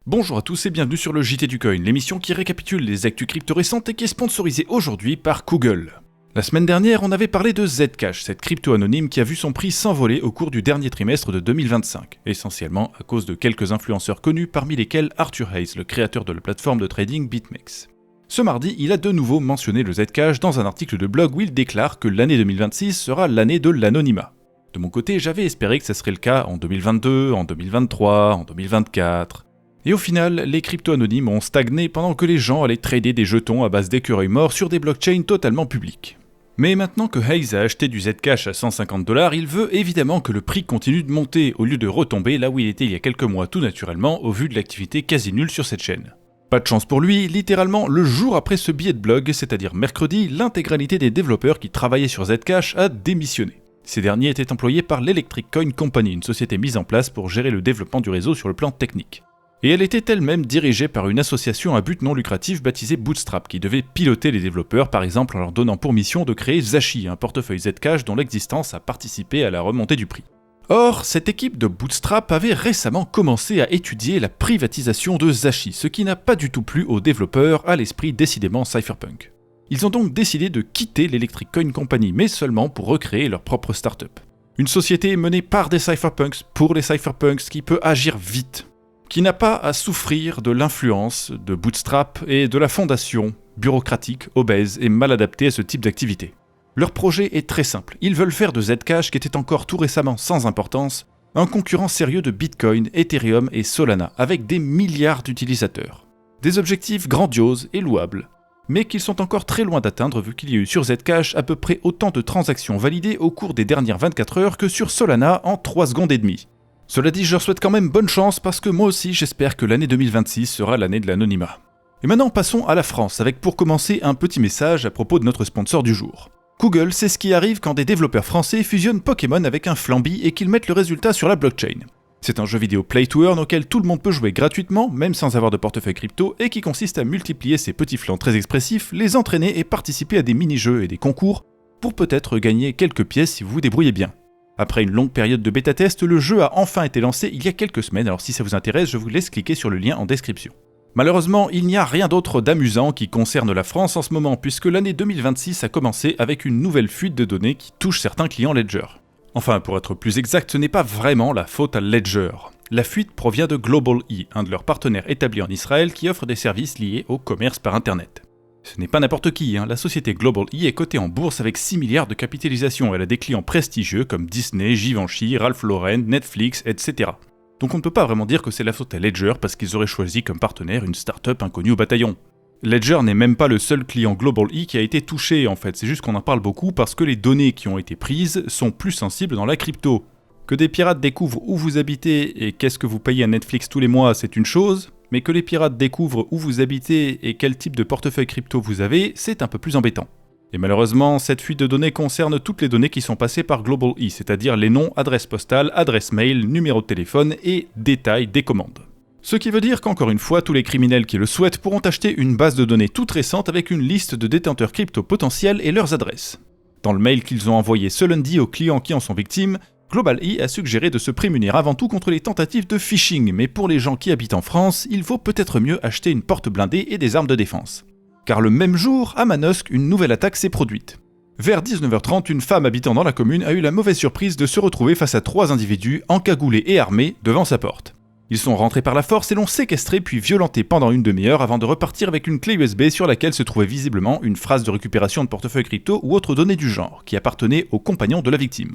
Bonjour à tous et bienvenue sur le JT du Coin, l'émission qui récapitule les actus crypto récentes et qui est sponsorisée aujourd'hui par Google. La semaine dernière, on avait parlé de Zcash, cette crypto anonyme qui a vu son prix s'envoler au cours du dernier trimestre de 2025, essentiellement à cause de quelques influenceurs connus parmi lesquels Arthur Hayes, le créateur de la plateforme de trading BitMEX. Ce mardi, il a de nouveau mentionné le Zcash dans un article de blog où il déclare que l'année 2026 sera l'année de l'anonymat. De mon côté, j'avais espéré que ça serait le cas en 2022, en 2023, en 2024... Et au final, les crypto-anonymes ont stagné pendant que les gens allaient trader des jetons à base d'écureuils morts sur des blockchains totalement publiques. Mais maintenant que Hayes a acheté du Zcash à 150$, il veut évidemment que le prix continue de monter au lieu de retomber là où il était il y a quelques mois tout naturellement au vu de l'activité quasi nulle sur cette chaîne. Pas de chance pour lui, littéralement le jour après ce billet de blog, c'est-à-dire mercredi, l'intégralité des développeurs qui travaillaient sur Zcash a démissionné. Ces derniers étaient employés par l'Electric Coin Company, une société mise en place pour gérer le développement du réseau sur le plan technique. Et elle était elle-même dirigée par une association à but non lucratif baptisée Bootstrap, qui devait piloter les développeurs par exemple en leur donnant pour mission de créer Zashi, un portefeuille Zcash dont l'existence a participé à la remontée du prix. Or, cette équipe de Bootstrap avait récemment commencé à étudier la privatisation de Zashi, ce qui n'a pas du tout plu aux développeurs à l'esprit décidément cypherpunk. Ils ont donc décidé de quitter l'Electric Coin Company, mais seulement pour recréer leur propre start-up. Une société menée par des cypherpunks, pour les cypherpunks, qui peut agir vite, qui n'a pas à souffrir de l'influence de Bootstrap et de la fondation bureaucratique, obèse et mal adaptée à ce type d'activité. Leur projet est très simple, ils veulent faire de Zcash, qui était encore tout récemment sans importance, un concurrent sérieux de Bitcoin, Ethereum et Solana, avec des milliards d'utilisateurs. Des objectifs grandioses et louables, mais qu'ils sont encore très loin d'atteindre vu qu'il y a eu sur Zcash à peu près autant de transactions validées au cours des dernières 24 heures que sur Solana en 3 secondes et demie. Cela dit, je leur souhaite quand même bonne chance parce que moi aussi j'espère que l'année 2026 sera l'année de l'anonymat. Et maintenant passons à la France avec pour commencer un petit message à propos de notre sponsor du jour. Google, c'est ce qui arrive quand des développeurs français fusionnent Pokémon avec un Flamby et qu'ils mettent le résultat sur la blockchain. C'est un jeu vidéo play to earn auquel tout le monde peut jouer gratuitement, même sans avoir de portefeuille crypto, et qui consiste à multiplier ses petits flancs très expressifs, les entraîner et participer à des mini-jeux et des concours pour peut-être gagner quelques pièces si vous vous débrouillez bien. Après une longue période de bêta-test, le jeu a enfin été lancé il y a quelques semaines, alors si ça vous intéresse, je vous laisse cliquer sur le lien en description. Malheureusement, il n'y a rien d'autre d'amusant qui concerne la France en ce moment, puisque l'année 2026 a commencé avec une nouvelle fuite de données qui touche certains clients Ledger. Enfin, pour être plus exact, ce n'est pas vraiment la faute à Ledger. La fuite provient de GlobalE, un de leurs partenaires établis en Israël qui offre des services liés au commerce par Internet. Ce n'est pas n'importe qui, la société GlobalE est cotée en bourse avec 6 milliards de capitalisation, elle a des clients prestigieux comme Disney, Givenchy, Ralph Lauren, Netflix, etc. Donc on ne peut pas vraiment dire que c'est la faute à Ledger parce qu'ils auraient choisi comme partenaire une start-up inconnue au bataillon. Ledger n'est même pas le seul client GlobalE qui a été touché en fait, c'est juste qu'on en parle beaucoup parce que les données qui ont été prises sont plus sensibles dans la crypto. Que des pirates découvrent où vous habitez et qu'est-ce que vous payez à Netflix tous les mois, c'est une chose, mais que les pirates découvrent où vous habitez et quel type de portefeuille crypto vous avez, c'est un peu plus embêtant. Et malheureusement, cette fuite de données concerne toutes les données qui sont passées par GlobalE, c'est-à-dire les noms, adresses postales, adresses mail, numéro de téléphone et détails des commandes. Ce qui veut dire qu'encore une fois, tous les criminels qui le souhaitent pourront acheter une base de données toute récente avec une liste de détenteurs crypto potentiels et leurs adresses. Dans le mail qu'ils ont envoyé ce lundi aux clients qui en sont victimes, GlobalE a suggéré de se prémunir avant tout contre les tentatives de phishing, mais pour les gens qui habitent en France, il vaut peut-être mieux acheter une porte blindée et des armes de défense. Car le même jour, à Manosque, une nouvelle attaque s'est produite. Vers 19h30, une femme habitant dans la commune a eu la mauvaise surprise de se retrouver face à 3 individus encagoulés et armés devant sa porte. Ils sont rentrés par la force et l'ont séquestré puis violenté pendant une demi-heure avant de repartir avec une clé USB sur laquelle se trouvait visiblement une phrase de récupération de portefeuille crypto ou autre donnée du genre, qui appartenait aux compagnons de la victime.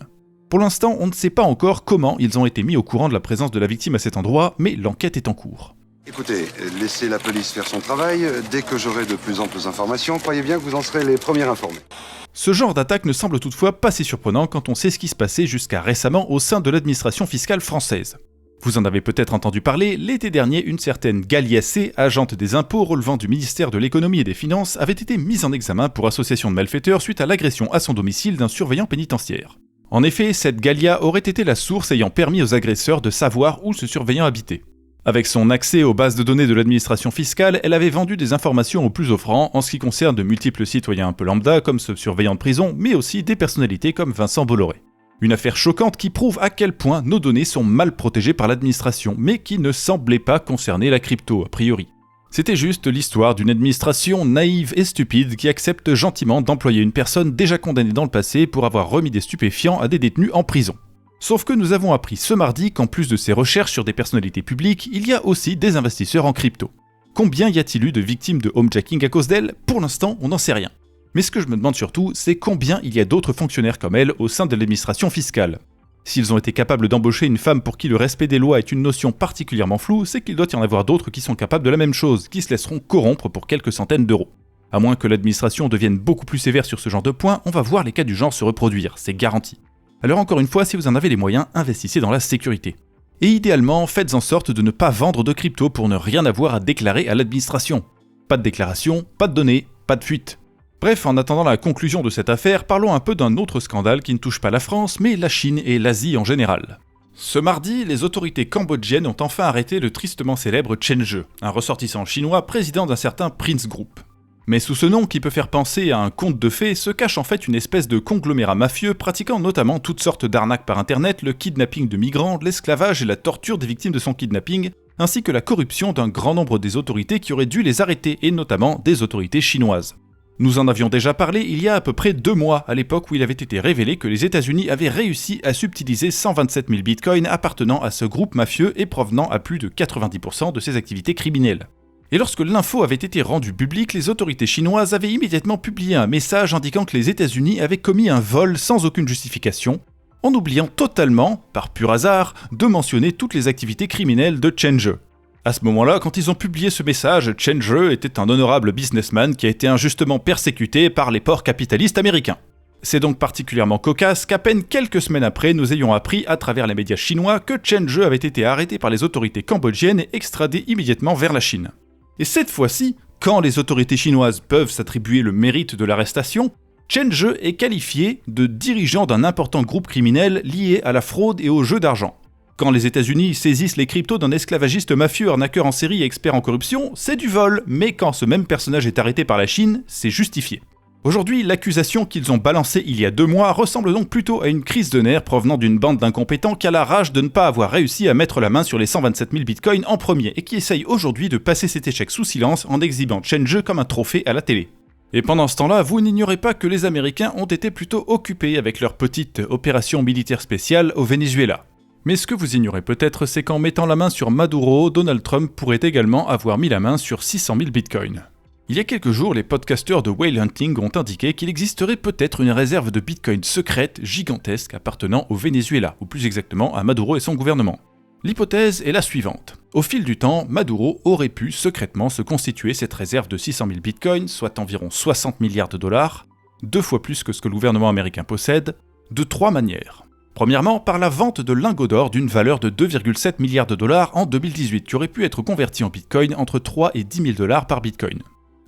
Pour l'instant, on ne sait pas encore comment ils ont été mis au courant de la présence de la victime à cet endroit, mais l'enquête est en cours. Écoutez, laissez la police faire son travail. Dès que j'aurai de plus amples informations, croyez bien que vous en serez les premiers informés. Ce genre d'attaque ne semble toutefois pas si surprenant quand on sait ce qui se passait jusqu'à récemment au sein de l'administration fiscale française. Vous en avez peut-être entendu parler, l'été dernier, une certaine Galia C, agente des impôts relevant du ministère de l'économie et des finances, avait été mise en examen pour association de malfaiteurs suite à l'agression à son domicile d'un surveillant pénitentiaire. En effet, cette Galia aurait été la source ayant permis aux agresseurs de savoir où ce surveillant habitait. Avec son accès aux bases de données de l'administration fiscale, elle avait vendu des informations aux plus offrants en ce qui concerne de multiples citoyens un peu lambda comme ce surveillant de prison, mais aussi des personnalités comme Vincent Bolloré. Une affaire choquante qui prouve à quel point nos données sont mal protégées par l'administration, mais qui ne semblait pas concerner la crypto a priori. C'était juste l'histoire d'une administration naïve et stupide qui accepte gentiment d'employer une personne déjà condamnée dans le passé pour avoir remis des stupéfiants à des détenus en prison. Sauf que nous avons appris ce mardi qu'en plus de ces recherches sur des personnalités publiques, il y a aussi des investisseurs en crypto. Combien y a-t-il eu de victimes de homejacking à cause d'elle ? Pour l'instant, on n'en sait rien. Mais ce que je me demande surtout, c'est combien il y a d'autres fonctionnaires comme elle au sein de l'administration fiscale. S'ils ont été capables d'embaucher une femme pour qui le respect des lois est une notion particulièrement floue, c'est qu'il doit y en avoir d'autres qui sont capables de la même chose, qui se laisseront corrompre pour quelques centaines d'euros. À moins que l'administration devienne beaucoup plus sévère sur ce genre de points, on va voir les cas du genre se reproduire, c'est garanti. Alors encore une fois, si vous en avez les moyens, investissez dans la sécurité. Et idéalement, faites en sorte de ne pas vendre de crypto pour ne rien avoir à déclarer à l'administration. Pas de déclaration, pas de données, pas de fuite. Bref, en attendant la conclusion de cette affaire, parlons un peu d'un autre scandale qui ne touche pas la France, mais la Chine et l'Asie en général. Ce mardi, les autorités cambodgiennes ont enfin arrêté le tristement célèbre Chen Zhe, un ressortissant chinois président d'un certain Prince Group. Mais sous ce nom qui peut faire penser à un conte de fées se cache en fait une espèce de conglomérat mafieux pratiquant notamment toutes sortes d'arnaques par internet, le kidnapping de migrants, l'esclavage et la torture des victimes de son kidnapping, ainsi que la corruption d'un grand nombre des autorités qui auraient dû les arrêter, et notamment des autorités chinoises. Nous en avions déjà parlé il y a à peu près 2 mois, à l'époque où il avait été révélé que les États-Unis avaient réussi à subtiliser 127 000 bitcoins appartenant à ce groupe mafieux et provenant à plus de 90% de ses activités criminelles. Et lorsque l'info avait été rendue publique, les autorités chinoises avaient immédiatement publié un message indiquant que les États-Unis avaient commis un vol sans aucune justification, en oubliant totalement, par pur hasard, de mentionner toutes les activités criminelles de Chen Zhe. À ce moment-là, quand ils ont publié ce message, Chen Zhe était un honorable businessman qui a été injustement persécuté par les ports capitalistes américains. C'est donc particulièrement cocasse qu'à peine quelques semaines après, nous ayons appris à travers les médias chinois que Chen Zhe avait été arrêté par les autorités cambodgiennes et extradé immédiatement vers la Chine. Et cette fois-ci, quand les autorités chinoises peuvent s'attribuer le mérite de l'arrestation, Chen Zhe est qualifié de dirigeant d'un important groupe criminel lié à la fraude et au jeu d'argent. Quand les États-Unis saisissent les cryptos d'un esclavagiste mafieux, arnaqueur en série et expert en corruption, c'est du vol, mais quand ce même personnage est arrêté par la Chine, c'est justifié. Aujourd'hui, l'accusation qu'ils ont balancée il y a 2 mois ressemble donc plutôt à une crise de nerfs provenant d'une bande d'incompétents qui a la rage de ne pas avoir réussi à mettre la main sur les 127 000 bitcoins en premier et qui essaye aujourd'hui de passer cet échec sous silence en exhibant Chen Zhe comme un trophée à la télé. Et pendant ce temps-là, vous n'ignorez pas que les Américains ont été plutôt occupés avec leur petite opération militaire spéciale au Venezuela. Mais ce que vous ignorez peut-être, c'est qu'en mettant la main sur Maduro, Donald Trump pourrait également avoir mis la main sur 600 000 bitcoins. Il y a quelques jours, les podcasteurs de Whale Hunting ont indiqué qu'il existerait peut-être une réserve de bitcoins secrète gigantesque appartenant au Venezuela, ou plus exactement à Maduro et son gouvernement. L'hypothèse est la suivante. Au fil du temps, Maduro aurait pu secrètement se constituer cette réserve de 600 000 bitcoins, soit environ 60 milliards de dollars, 2 fois plus que ce que le gouvernement américain possède, de 3 manières. Premièrement, par la vente de lingots d'or d'une valeur de 2,7 milliards de dollars en 2018, qui aurait pu être converti en bitcoin entre 3 et 10 000 dollars par bitcoin.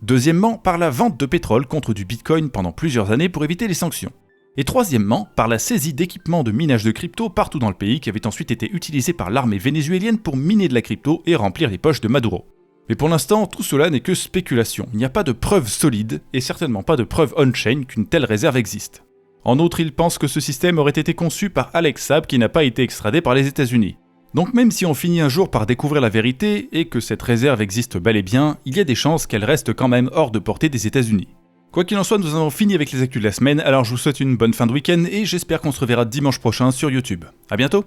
Deuxièmement, par la vente de pétrole contre du bitcoin pendant plusieurs années pour éviter les sanctions. Et troisièmement, par la saisie d'équipements de minage de crypto partout dans le pays qui avaient ensuite été utilisés par l'armée vénézuélienne pour miner de la crypto et remplir les poches de Maduro. Mais pour l'instant, tout cela n'est que spéculation. Il n'y a pas de preuves solides, et certainement pas de preuves on-chain qu'une telle réserve existe. En outre, il pense que ce système aurait été conçu par Alex Saab qui n'a pas été extradé par les États-Unis. Donc même si on finit un jour par découvrir la vérité, et que cette réserve existe bel et bien, il y a des chances qu'elle reste quand même hors de portée des États-Unis. Quoi qu'il en soit, nous avons fini avec les actus de la semaine, alors je vous souhaite une bonne fin de week-end, et j'espère qu'on se reverra dimanche prochain sur YouTube. À bientôt!